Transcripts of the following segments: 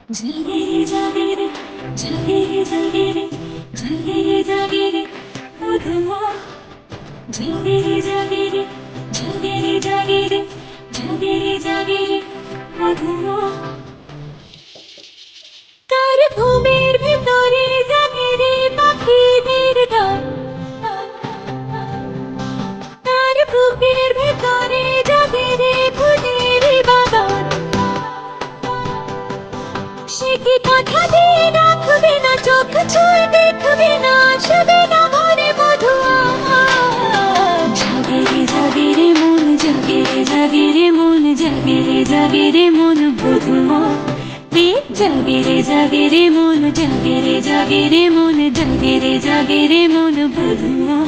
জাগিরে জাগিরে জাগিরে জাগিরে জাগিরে জাগিরে মধুমা জাগিরে জাগিরে জাগিরে জাগিরে জাগিরে জাগিরে মধুমা তার ঘুমের ভেতরে জাগিরে পাখিদের গান তার বুকের ভেতরে জাগিরে ফুলের বাগান সে কি কথা দিয়ে রাখবে না চোখ ছুঁয়ে দেখবে না আসবে না ঘরে মধু আমার জাগিরে জাগিরে মন জাগিরে জাগিরে মন জাগিরে জাগিরে মন বধুমা জাগিরে জাগিরে মন জাগিরে জাগিরে মন জাগিরে জাগিরে মন বধুমা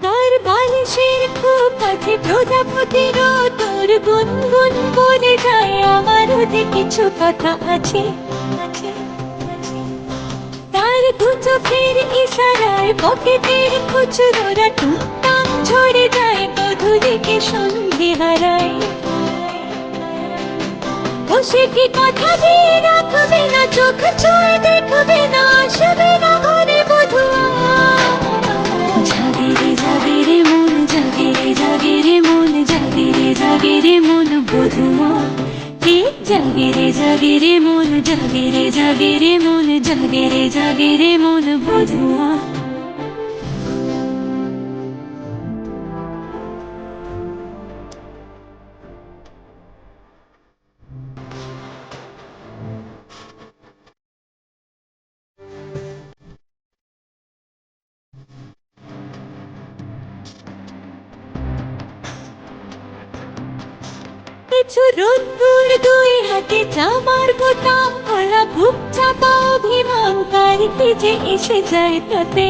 তার বালিশের খুব কাছে প্রজাপতির তোর গুনগুন বলে যায় আমার ওতে কিছু কথা আছে তার দু চোখের ইশারায় পকেটের খুচরোরা টুকটাক ঝরে যায় গধূলিকে সন্ধে হারায় সে কি কথা দিয়ে রাখবে না চোখ ছুঁয়ে দেখবে না আসবে না ঘরে বধুয়া জাগিরে জাগিরে মন জাগিরে জাগিরে মন জাগিরে জাগিরে মন বধুমা জাগিরে জাগিরে মন জাগিরে জাগিরে মন জাগিরে জাগিরে মন বধুমা কিছু রোদ্দুর দুই হাতে জামার বোতাম খোলা বুক চাপা অভিমান কার যে এসে যায় তাতে